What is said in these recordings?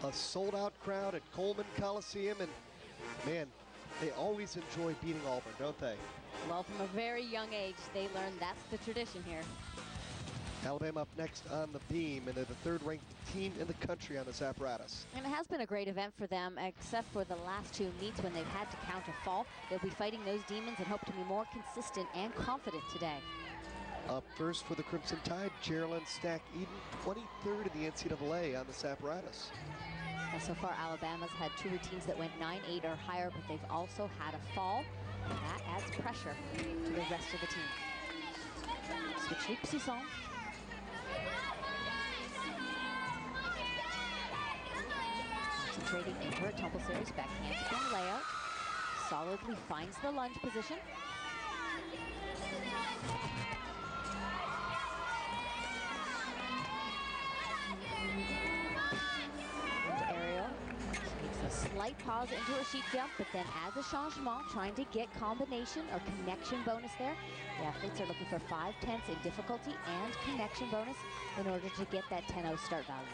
a sold-out crowd at Coleman Coliseum, and man, they always enjoy beating Auburn, don't they? Well, from a very young age, they learned that's the tradition here. Alabama up next on the beam, and they're the third-ranked team in the country on this apparatus. And it has been a great event for them, except for the last two meets when they've had to counter fall. They'll be fighting those demons and hope to be more consistent and confident today. Up first for the Crimson Tide, Geralen Stack-Eaton, 23rd in the NCAA on this apparatus. And so far, Alabama's had two routines that went 9-8 or higher, but they've also had a fall. And that adds pressure to the rest of the team. Switch leap, Sisson. Concentrating in her tumble series, back handspring layout. Solidly finds the lunge position. A slight pause into her sheet jump, but then adds a changement, trying to get combination or connection bonus there. The athletes are looking for 5/10 in difficulty and connection bonus in order to get that 10-0 start value.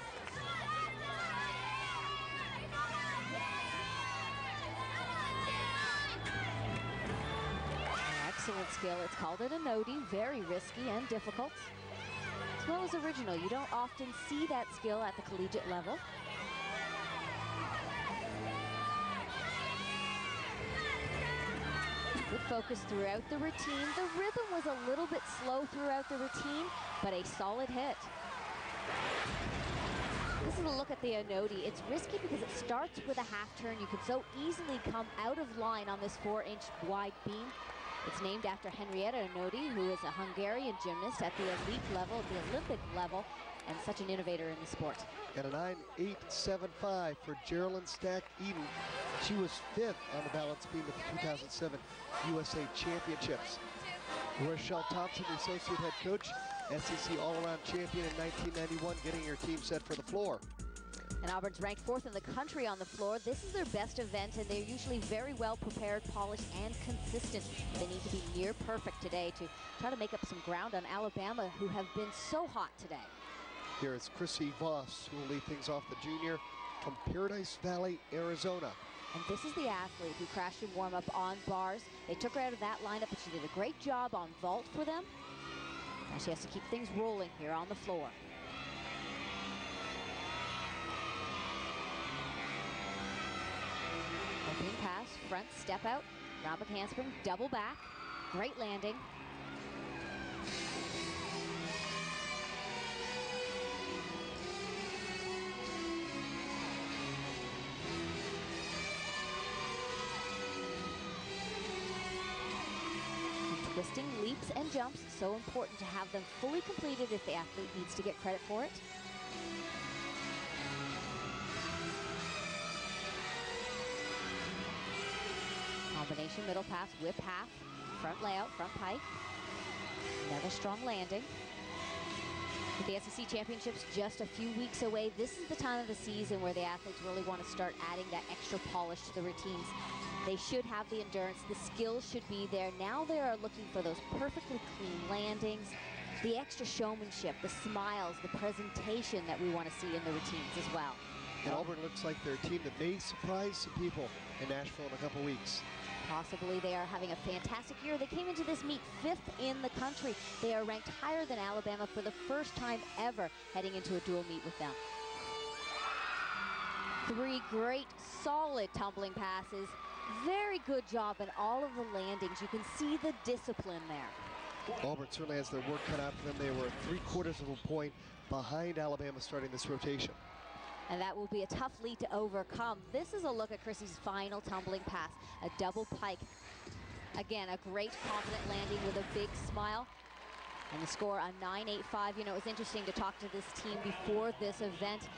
An excellent skill. It's called an Anodi, very risky and difficult. As well as original. You don't often see that skill at the collegiate level. Good focus throughout the routine. The rhythm was a little bit slow throughout the routine, but a solid hit. This is a look at the Anodi. It's risky because it starts with a half turn. You could so easily come out of line on this 4-inch wide beam. It's named after Henrietta Anodi, who is a Hungarian gymnast at the elite level, at the Olympic level, and such an innovator in the sport. And a 9.875 for Geralen Stack-Eaton. She was 5th on the balance beam at the 2007 USA Championships. Rochelle Thompson, the associate head coach, SEC all-around champion in 1991, getting her team set for the floor. And Auburn's ranked 4th in the country on the floor. This is their best event, and they're usually very well prepared, polished, and consistent. They need to be near perfect today to try to make up some ground on Alabama, who have been so hot today. Here is Krissy Voss, who will lead things off, the junior from Paradise Valley, Arizona. And this is the athlete who crashed in warm-up on bars. They took her out of that lineup, but she did a great job on vault for them. Now she has to keep things rolling here on the floor. Opening pass, front step out, round back handspring, double back, great landing. Twisting leaps and jumps, so important to have them fully completed if the athlete needs to get credit for it. Combination middle pass, whip half, front layout, front pike. Another strong landing. With the SEC Championships just a few weeks away, this is the time of the season where the athletes really want to start adding that extra polish to the routines. They should have the endurance, the skills should be there. Now they are looking for those perfectly clean landings, the extra showmanship, the smiles, the presentation that we want to see in the routines as well. And Auburn looks like they're a team that may surprise some people in Nashville in a couple weeks. Possibly. They are having a fantastic year. They came into this meet 5th in the country. They are ranked higher than Alabama for the first time ever heading into a dual meet with them. 3 great, solid tumbling passes. Very good job in all of the landings. You can see the discipline there. Auburn certainly has their work cut out for them. They were 3/4 of a point behind Alabama starting this rotation. And that will be a tough lead to overcome. This is a look at Krissy's final tumbling pass, a double pike. Again, a great confident landing with a big smile. And the score on 9.85. You know, it was interesting to talk to this team before this event.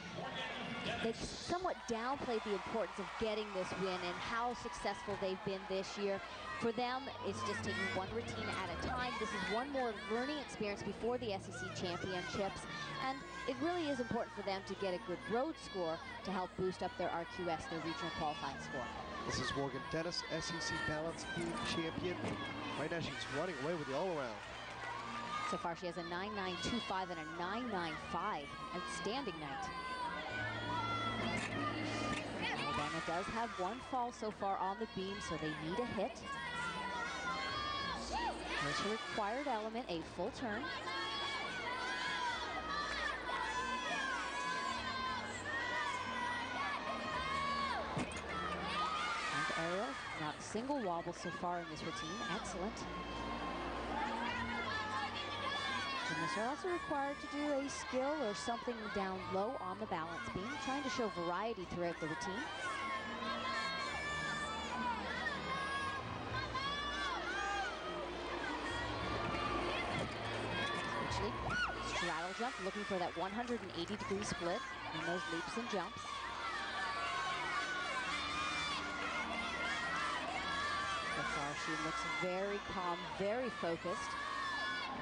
They've somewhat downplayed the importance of getting this win and how successful they've been this year. For them, it's just taking one routine at a time. This is one more learning experience before the SEC Championships. And it really is important for them to get a good road score to help boost up their RQS, their regional qualifying score. This is Morgan Dennis, SEC balance beam champion. Right now she's running away with the all-around. So far she has a 9.925 and a 9.95. Outstanding night. does have one fall so far on the beam, so they need a hit. There's her required element, a full turn. And aerial, not a single wobble so far in this routine. Excellent. Gymnasts are also required to do a skill or something down low on the balance beam, trying to show variety throughout the routine. Straddle jump, looking for that 180-degree split in those leaps and jumps. So far, she looks very calm, very focused.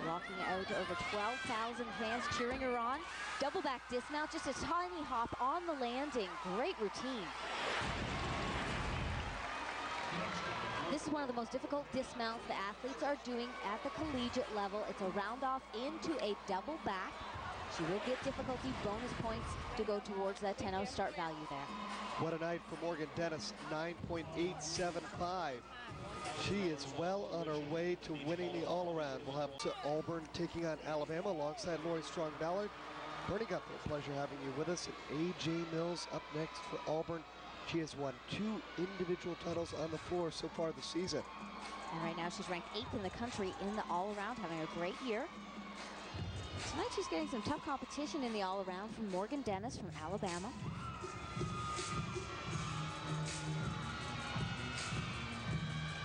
Rocking out over 12,000 fans cheering her on. Double back dismount, just a tiny hop on the landing. Great routine. This is one of the most difficult dismounts the athletes are doing at the collegiate level. It's a round off into a double back. She will get difficulty bonus points to go towards that 10-0 start value there. What a night for Morgan Dennis, 9.875. She is well on her way to winning the all-around. We'll have to Auburn taking on Alabama alongside Lori Strong-Ballard. Bernie Guthrie, pleasure having you with us. And A.J. Mills up next for Auburn. She has won 2 individual titles on the floor so far this season. And right now she's ranked 8th in the country in the all-around, having a great year. Tonight she's getting some tough competition in the all-around from Morgan Dennis from Alabama.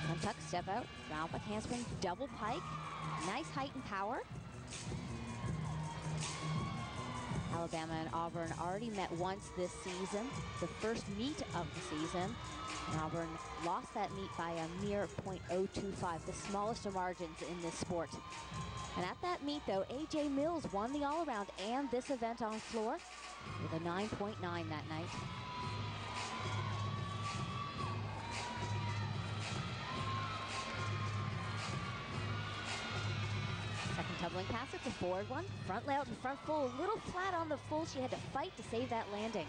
One tuck, step out, round back handspring, double pike. Nice height and power. Alabama and Auburn already met once this season, the first meet of the season. And Auburn lost that meet by a mere .025, the smallest of margins in this sport. And at that meet, though, A.J. Mills won the all-around and this event on floor with a 9.9 that night. Second tumbling pass, it's a forward one. Front layout and front full, a little flat on the full. She had to fight to save that landing.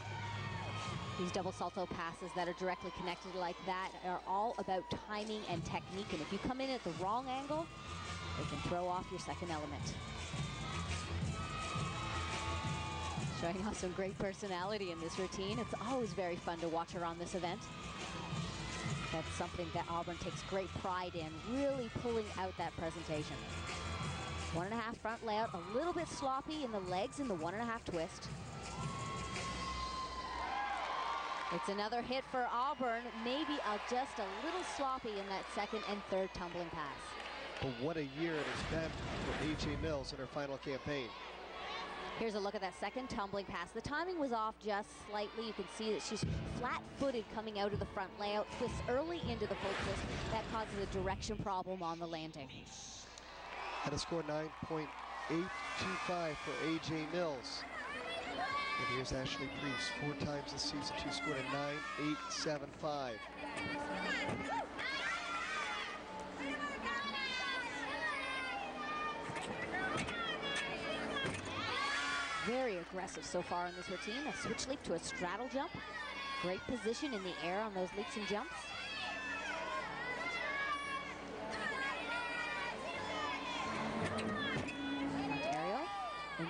These double salto passes that are directly connected like that are all about timing and technique. And if you come in at the wrong angle, they can throw off your second element. Showing off some great personality in this routine. It's always very fun to watch her on this event. That's something that Auburn takes great pride in, really pulling out that presentation. 1.5 front layout, a little bit sloppy in the legs in the 1.5 twist. It's another hit for Auburn, maybe just a little sloppy in that second and third tumbling pass. But what a year it has been for A.J. Mills in her final campaign. Here's a look at that second tumbling pass. The timing was off just slightly. You can see that she's flat-footed coming out of the front layout, twists early into the full twist. That causes a direction problem on the landing. And a score 9.825 for A.J. Mills. And here's Ashley Priess, 4 times this season. She scored a 9.875. Very aggressive so far in this routine. A switch leap to a straddle jump. Great position in the air on those leaps and jumps.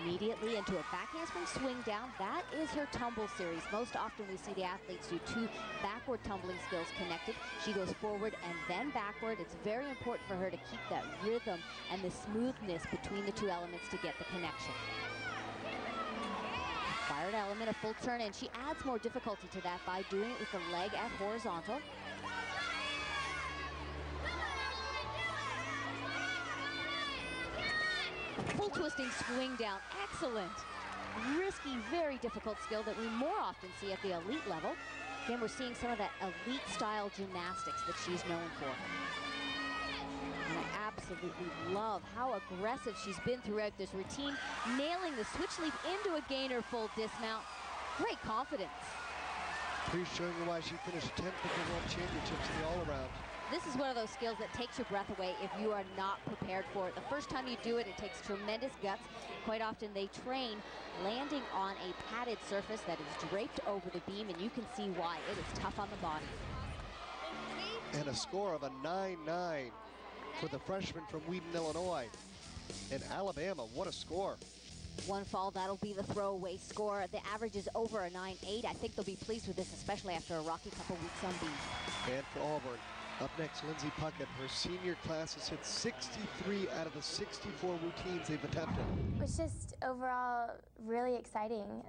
Immediately into a back handspring swing down. That is her tumble series. Most often we see the athletes do 2 backward tumbling skills connected. She goes forward and then backward. It's very important for her to keep that rhythm and the smoothness between the 2 elements to get the connection. Required element, a full turn, and she adds more difficulty to that by doing it with the leg at horizontal. Full twisting swing down, excellent. Risky, very difficult skill that we more often see at the elite level. Again, we're seeing some of that elite style gymnastics that she's known for. And I absolutely love how aggressive she's been throughout this routine, nailing the switch leap into a gainer full dismount. Great confidence. Priess showing you why she finished 10th at the World Championships in the all-around. This is one of those skills that takes your breath away if you are not prepared for it. The first time you do it, it takes tremendous guts. Quite often they train landing on a padded surface that is draped over the beam, and you can see why. It is tough on the body. And a score of a 9-9 for the freshman from Wheaton, Illinois. And Alabama, what a score. One fall, that'll be the throwaway score. The average is over a 9-8. I think they'll be pleased with this, especially after a rocky couple weeks on beam. And for Auburn, up next, Lindsey Puckett. Her senior class has hit 63 out of the 64 routines they've attempted. It was just overall really exciting.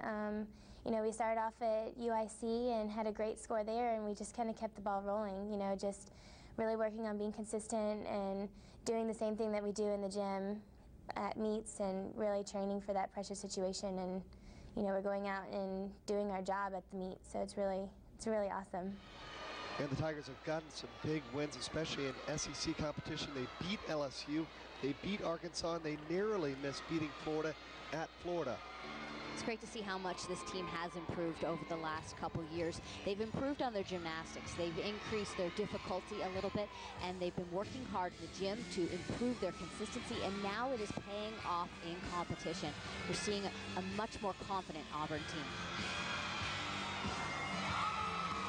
You know, we started off at UIC and had a great score there, and we just kind of kept the ball rolling, you know, just really working on being consistent and doing the same thing that we do in the gym at meets and really training for that pressure situation. And, you know, we're going out and doing our job at the meet, so it's really awesome. And the Tigers have gotten some big wins, especially in SEC competition. They beat LSU, they beat Arkansas, and they narrowly missed beating Florida at Florida. It's great to see how much this team has improved over the last couple years. They've improved on their gymnastics. They've increased their difficulty a little bit, and they've been working hard in the gym to improve their consistency, and now it is paying off in competition. We're seeing a much more confident Auburn team.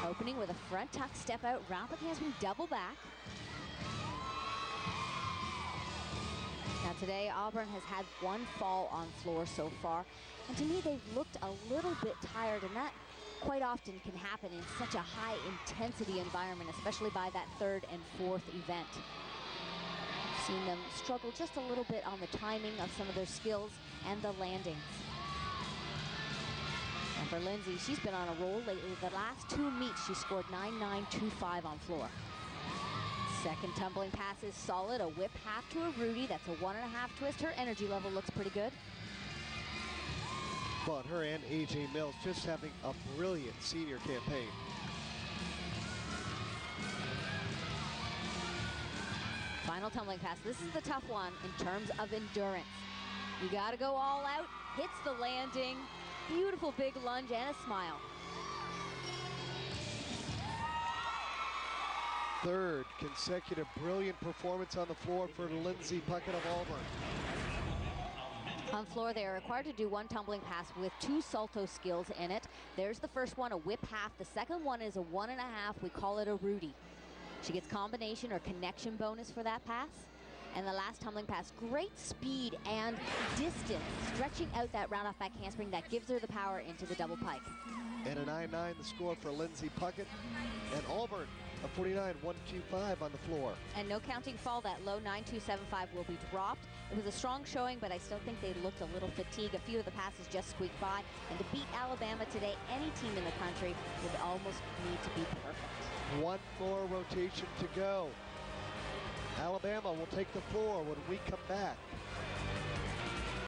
Opening with a front tuck step out, round handspring double back. Now today, Auburn has had one fall on floor so far. And to me, they've looked a little bit tired, and that quite often can happen in such a high intensity environment, especially by that third and fourth event. I've seen them struggle just a little bit on the timing of some of their skills and the landings. And for Lindsey, she's been on a roll lately. The last two meets, she scored 9.925 on floor. Second tumbling pass is solid, a whip half to a Rudy. That's a 1.5 twist. Her energy level looks pretty good. But her and AJ Mills just having a brilliant senior campaign. Final tumbling pass. This is the tough one in terms of endurance. You got to go all out. Hits the landing. Beautiful big lunge and a smile. Third consecutive brilliant performance on the floor for Lindsey Puckett of Auburn. On floor, they are required to do one tumbling pass with two salto skills in it. There's the first one, a whip half. The second one is a 1.5. We call it a Rudy. She gets combination or connection bonus for that pass. And the last tumbling pass, great speed and distance, stretching out that round off back handspring that gives her the power into the double pike. And a 9-9 the score for Lindsey Puckett. And Auburn, a 49.125 on the floor. And no counting fall, that low 9.275 will be dropped. It was a strong showing, but I still think they looked a little fatigued. A few of the passes just squeaked by. And to beat Alabama today, any team in the country would almost need to be perfect. One floor rotation to go. Alabama will take the floor when we come back.